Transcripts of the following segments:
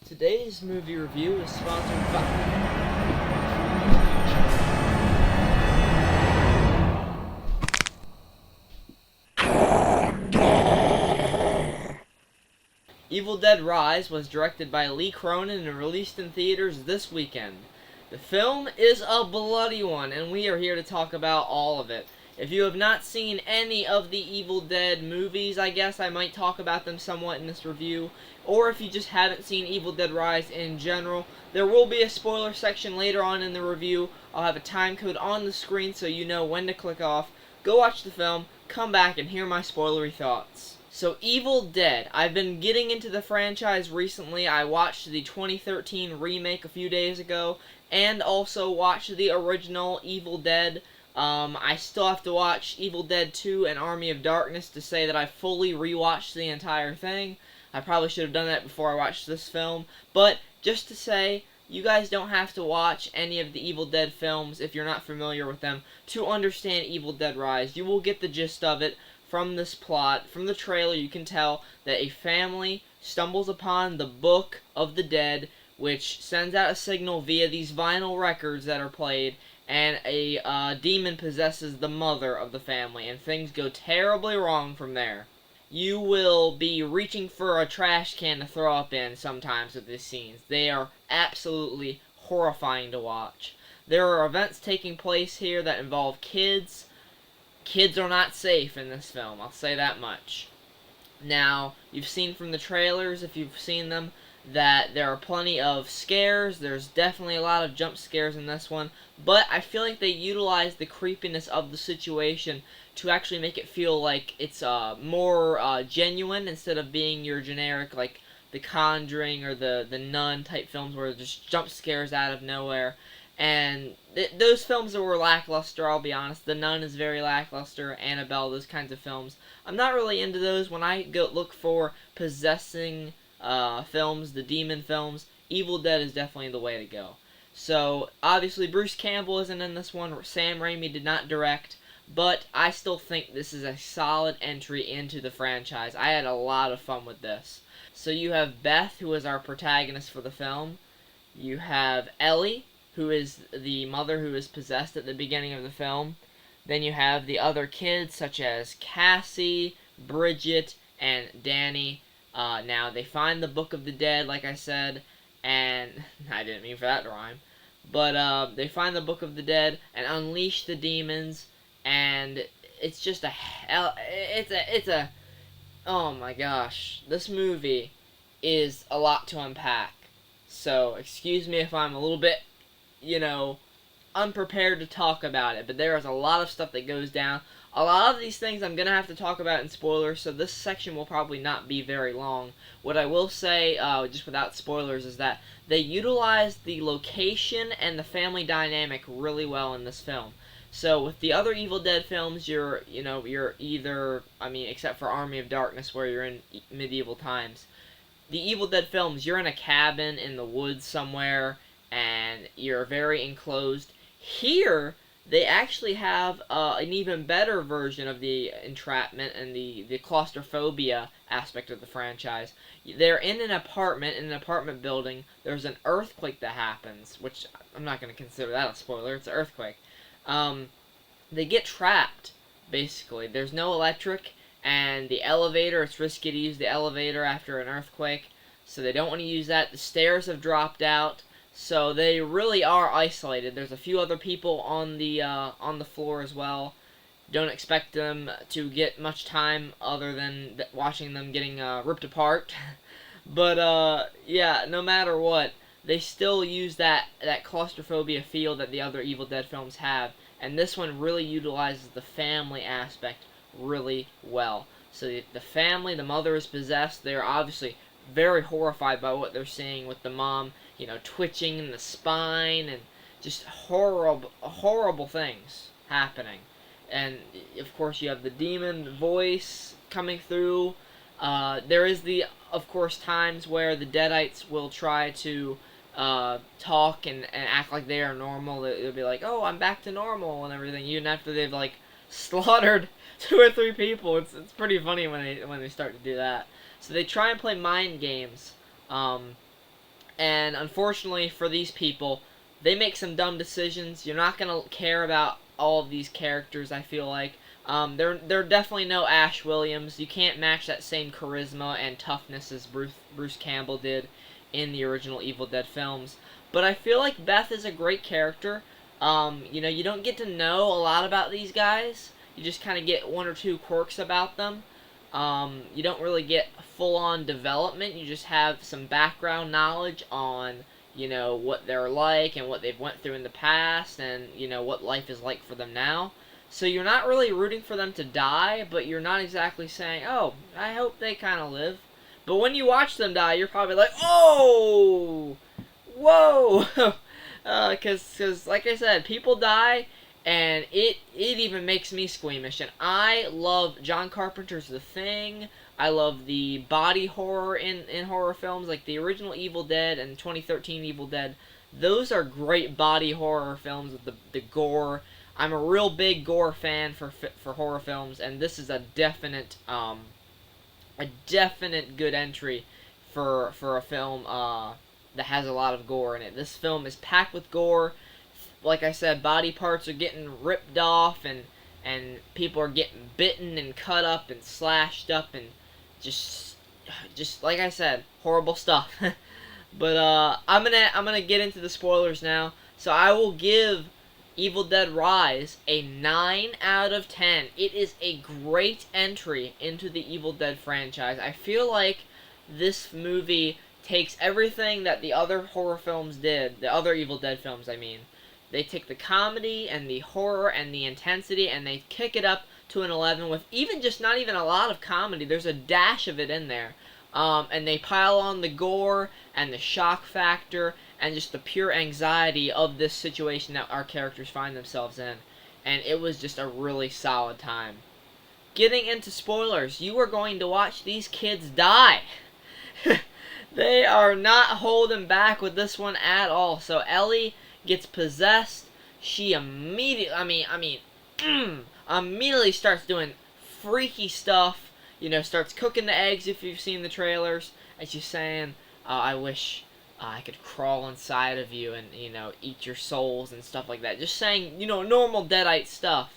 Today's movie review is sponsored by Evil Dead Rise was directed by Lee Cronin and released in theaters this weekend. The film is a bloody one, and we are here to talk about all of it. If you have not seen any of the Evil Dead movies, I guess I might talk about them somewhat in this review, or if you just haven't seen Evil Dead Rise in general, there will be a spoiler section later on in the review. I'll have a time code on the screen so you know when to click off. Go watch the film, come back, and hear my spoilery thoughts. So, Evil Dead. I've been getting into the franchise recently. I watched the 2013 remake a few days ago, and also watched the original Evil Dead. I still have to watch Evil Dead 2 and Army of Darkness to say that I fully rewatched the entire thing. I probably should have done that before I watched this film. But, just to say, you guys don't have to watch any of the Evil Dead films if you're not familiar with them to understand Evil Dead Rise. You will get the gist of it from this plot. From the trailer, you can tell that a family stumbles upon the Book of the Dead, which sends out a signal via these vinyl records that are played, and a demon possesses the mother of the family, and things go terribly wrong from there. You will be reaching for a trash can to throw up in sometimes with these scenes. They are absolutely horrifying to watch. There are events taking place here that involve kids. Kids are not safe in this film, I'll say that much. Now, you've seen from the trailers, if you've seen them, that there are plenty of scares. There's definitely a lot of jump scares in this one, but I feel like they utilize the creepiness of the situation to actually make it feel like it's more genuine instead of being your generic, like, The Conjuring or the Nun type films where there's just jump scares out of nowhere. And those films that were lackluster, I'll be honest. The Nun is very lackluster, Annabelle, those kinds of films. I'm not really into those. When I go look for possessing films, the demon films, Evil Dead is definitely the way to go. So, obviously, Bruce Campbell isn't in this one. Sam Raimi did not direct, but I still think this is a solid entry into the franchise. I had a lot of fun with this. So you have Beth, who is our protagonist for the film. You have Ellie, who is the mother who is possessed at the beginning of the film. Then you have the other kids, such as Cassie, Bridget, and Danny. Now, they find the Book of the Dead, like I said, and I didn't mean for that to rhyme. But they find the Book of the Dead and unleash the demons, and it's just oh my gosh, this movie is a lot to unpack. So, excuse me if I'm a little bit unprepared to talk about it, but there is a lot of stuff that goes down. A lot of these things I'm going to have to talk about in spoilers, so this section will probably not be very long. What I will say, just without spoilers, is that they utilized the location and the family dynamic really well in this film. So with the other Evil Dead films, you're either, except for Army of Darkness where you're in medieval times, the Evil Dead films, you're in a cabin in the woods somewhere, and you're very enclosed. Here, they actually have an even better version of the entrapment and the claustrophobia aspect of the franchise. They're in an apartment building. There's an earthquake that happens, which I'm not going to consider that a spoiler. It's an earthquake. They get trapped, basically. There's no electric, and the elevator, it's risky to use the elevator after an earthquake, so they don't want to use that. The stairs have dropped out. So they really are isolated. There's a few other people on the floor as well. Don't expect them to get much time other than watching them getting ripped apart. But yeah, no matter what, they still use that claustrophobia feel that the other Evil Dead films have, and this one really utilizes the family aspect really well. So the family, the mother is possessed. They're obviously very horrified by what they're seeing with the mom, twitching in the spine and just horrible things happening. And, of course, you have the demon voice coming through. There is of course, times where the Deadites will try to talk and act like they are normal. They'll be like, oh, I'm back to normal and everything, even after they've, slaughtered 2 or 3 people. It's pretty funny when they start to do that. So they try and play mind games And unfortunately for these people, they make some dumb decisions. You're not gonna care about all of these characters, I feel like. They're definitely no Ash Williams. You can't match that same charisma and toughness as Bruce Campbell did in the original Evil Dead films. But I feel like Beth is a great character. You know, you don't get to know a lot about these guys. You just kind of get one or two quirks about them. You don't really get full-on development. You just have some background knowledge on, you know, what they're like and what they've went through in the past and, you know, what life is like for them now. So you're not really rooting for them to die, but you're not exactly saying, oh, I hope they kind of live. But when you watch them die, you're probably like, oh, whoa, because like I said, people die, and it even makes me squeamish. And I love John Carpenter's The Thing. I love the body horror in horror films, like the original Evil Dead and 2013 Evil Dead. Those are great body horror films with the gore. I'm a real big gore fan for horror films, and this is a definite good entry for a film that has a lot of gore in it. This film is packed with gore. Like I said, body parts are getting ripped off, and people are getting bitten and cut up and slashed up, and just like I said, horrible stuff. But I'm gonna get into the spoilers now. So I will give Evil Dead Rise a 9 out of 10. It is a great entry into the Evil Dead franchise. I feel like this movie takes everything that the other horror films did, the other Evil Dead films, I mean. They take the comedy and the horror and the intensity, and they kick it up to an 11 with not even a lot of comedy. There's a dash of it in there. And they pile on the gore and the shock factor and just the pure anxiety of this situation that our characters find themselves in. And it was just a really solid time. Getting into spoilers, you are going to watch these kids die. They are not holding back with this one at all. So Ellie gets possessed. She immediately, immediately starts doing freaky stuff. You know, starts cooking the eggs if you've seen the trailers. And she's saying, I wish I could crawl inside of you and, you know, eat your souls and stuff like that. Just saying, you know, normal Deadite stuff.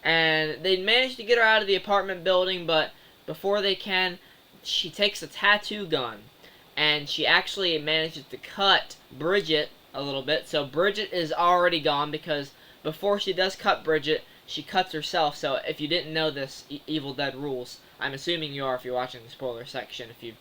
And they manage to get her out of the apartment building, but before they can, she takes a tattoo gun. And she actually manages to cut Bridget a little bit. So Bridget is already gone because before she does cut Bridget, she cuts herself. So if you didn't know this, Evil Dead rules. I'm assuming you are if you're watching the spoiler section, if you've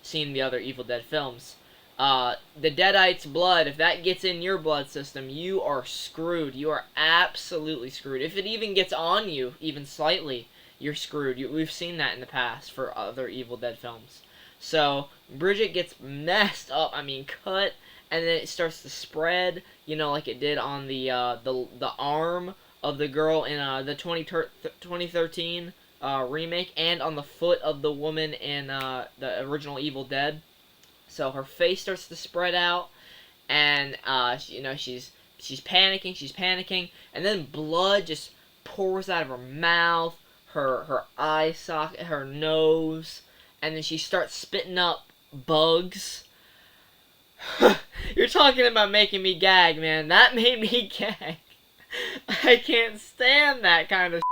seen the other Evil Dead films. The Deadite's blood, if that gets in your blood system, you are screwed. You are absolutely screwed. If it even gets on you, even slightly, you're screwed. We've seen that in the past for other Evil Dead films. So, Bridget gets messed up, cut, and then it starts to spread, you know, like it did on the arm of the girl in the 2013 remake, and on the foot of the woman in the original Evil Dead. So her face starts to spread out, and you know, she's panicking, and then blood just pours out of her mouth, her eye socket, her nose, and then she starts spitting up bugs. You're talking about making me gag, man. That made me gag. I can't stand that kind of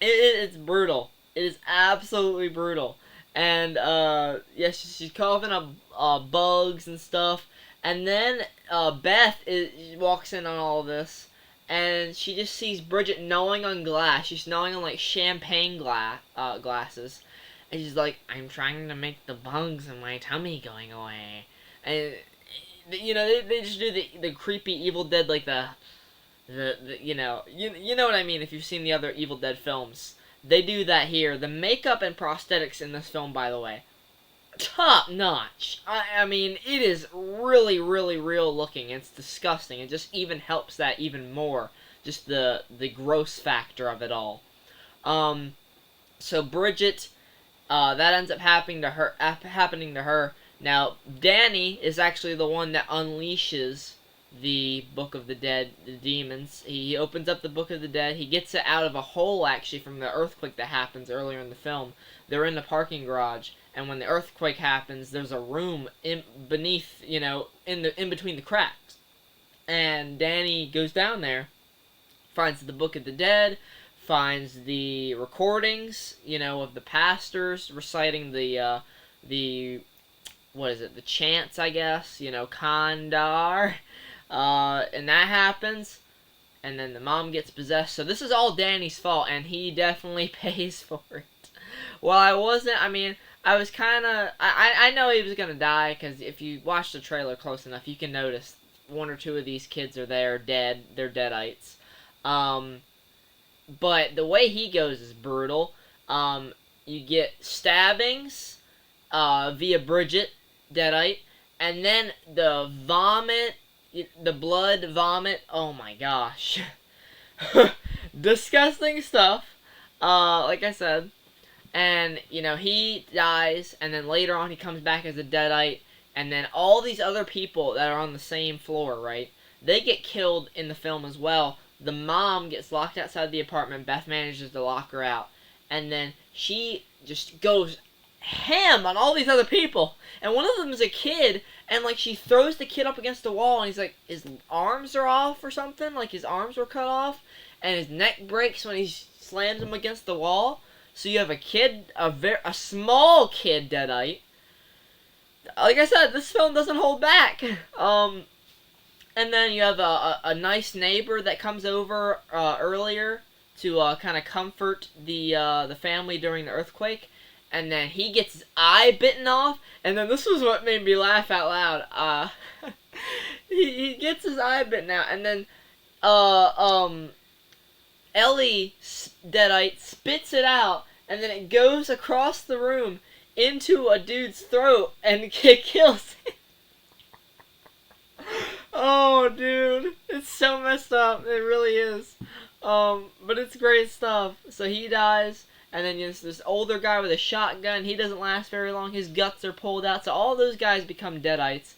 it's brutal. It is absolutely brutal. And, yeah, she's coughing up bugs and stuff. And then, Beth walks in on all this, and she just sees Bridget gnawing on glass. She's gnawing on, like, champagne glasses. And she's like, I'm trying to make the bugs in my tummy going away. And, you know, they just do the creepy Evil Dead, like, you know what I mean if you've seen the other Evil Dead films. They do that here. The makeup and prosthetics in this film, by the way, top notch. I mean, it is really, really real looking. It's disgusting. It just even helps that even more. Just the gross factor of it all. So Bridget, that ends up happening to her. Now, Danny is actually the one that unleashes the Book of the Dead, the demons. He opens up the Book of the Dead. He gets it out of a hole, actually, from the earthquake that happens earlier in the film. They're in the parking garage, and when the earthquake happens, there's a room in beneath, in between the cracks. And Danny goes down there, finds the Book of the Dead, finds the recordings, of the pastors reciting the what is it, the chants, I guess, Kandar, and that happens, and then the mom gets possessed. So this is all Danny's fault, and he definitely pays for it. Well, I was kind of, I know he was gonna die, because if you watch the trailer close enough, you can notice one or two of these kids are there, dead, they're Deadites. But the way he goes is brutal. You get stabbings via Bridget, Deadite, and then the vomit, the blood vomit. Oh my gosh. Disgusting stuff. Like I said. And, he dies, and then later on he comes back as a Deadite, and then all these other people that are on the same floor, right, they get killed in the film as well. The mom gets locked outside the apartment. Beth manages to lock her out. And then she just goes ham on all these other people. And one of them is a kid, and, she throws the kid up against the wall, and he's like, his arms are off or something. Like, his arms were cut off, and his neck breaks when he slams him against the wall. So you have a kid, a small kid Deadite. Like I said, this film doesn't hold back. And then you have a nice neighbor that comes over earlier to kind of comfort the family during the earthquake. And then he gets his eye bitten off. And then this was what made me laugh out loud. He gets his eye bitten out. And then Ellie, Deadite, spits it out. And then it goes across the room into a dude's throat. And it kills him. Oh, dude. It's so messed up. It really is. But it's great stuff. So he dies. And then there's this older guy with a shotgun. He doesn't last very long. His guts are pulled out. So all those guys become Deadites.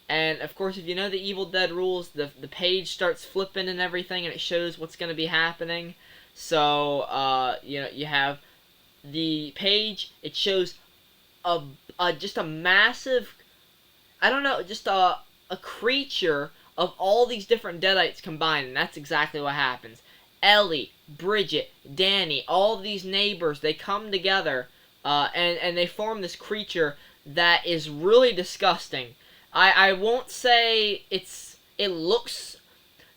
And, of course, if you know the Evil Dead rules, the page starts flipping and everything. And it shows what's going to be happening. So, you have the page. It shows just a massive, I don't know, just a creature of all these different Deadites combined, and that's exactly what happens. Ellie, Bridget, Danny, all of these neighbors, they come together, and they form this creature that is really disgusting. I won't say it looks,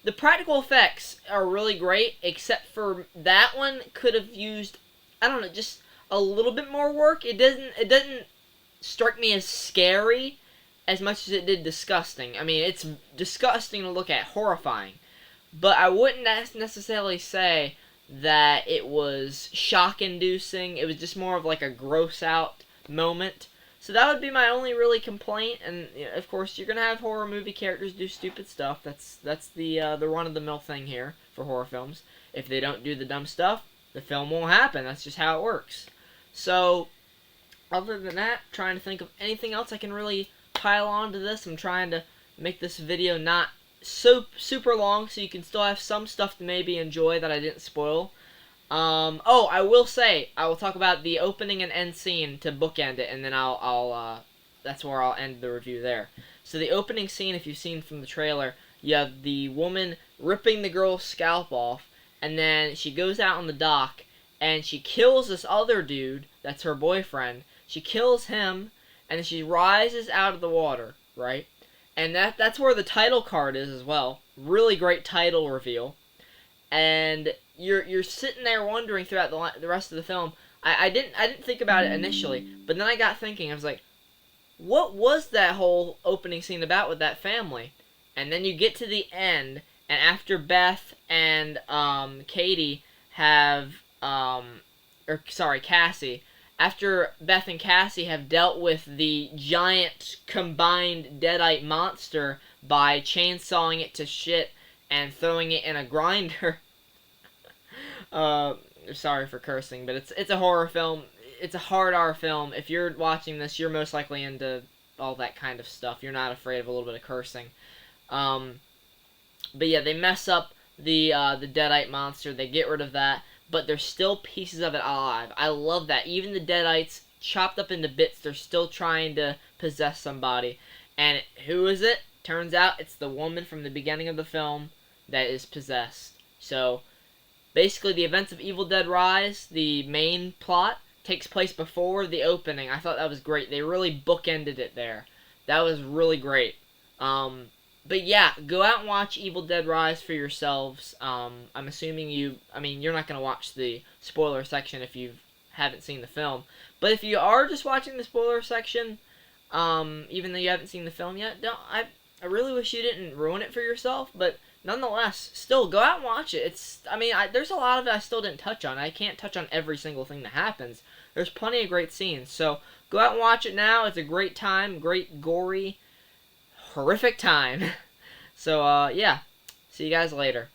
the practical effects are really great, except for that one could have used, I don't know, just a little bit more work. It doesn't strike me as scary as much as it did disgusting. I mean, it's disgusting to look at, horrifying. But I wouldn't necessarily say that it was shock-inducing. It was just more of like a gross-out moment. So that would be my only really complaint. And, of course, you're going to have horror movie characters do stupid stuff. That's the run-of-the-mill thing here for horror films. If they don't do the dumb stuff, the film won't happen. That's just how it works. So, other than that, trying to think of anything else I can really pile on to this. I'm trying to make this video not so super long, so you can still have some stuff to maybe enjoy that I didn't spoil. Oh, I will say, I will talk about the opening and end scene to bookend it, and then that's where I'll end the review there. So the opening scene, if you've seen from the trailer, you have the woman ripping the girl's scalp off, and then she goes out on the dock, and she kills this other dude, that's her boyfriend. She kills him, and she rises out of the water, right? And that's where the title card is as well. Really great title reveal. And you're sitting there wondering throughout the rest of the film. I didn't think about it initially, but then I got thinking. I was like, what was that whole opening scene about with that family? And then you get to the end, and after Beth and Katie have Cassie. After Beth and Cassie have dealt with the giant combined Deadite monster by chainsawing it to shit and throwing it in a grinder. Sorry for cursing, but it's a horror film. It's a hard R film. If you're watching this, you're most likely into all that kind of stuff. You're not afraid of a little bit of cursing. But yeah, they mess up the Deadite monster. They get rid of that. But there's still pieces of it alive. I love that. Even the Deadites chopped up into bits. They're still trying to possess somebody. And who is it? Turns out it's the woman from the beginning of the film that is possessed. So, basically, the events of Evil Dead Rise, the main plot, takes place before the opening. I thought that was great. They really bookended it there. That was really great. But yeah, go out and watch Evil Dead Rise for yourselves. I'm assuming you're not going to watch the spoiler section if you haven't seen the film. But if you are just watching the spoiler section, even though you haven't seen the film yet, I really wish you didn't ruin it for yourself, but nonetheless, still, go out and watch it. There's a lot of it I still didn't touch on. I can't touch on every single thing that happens. There's plenty of great scenes. So, go out and watch it now. It's a great time. Great, gory, horrific time. So, yeah. See you guys later.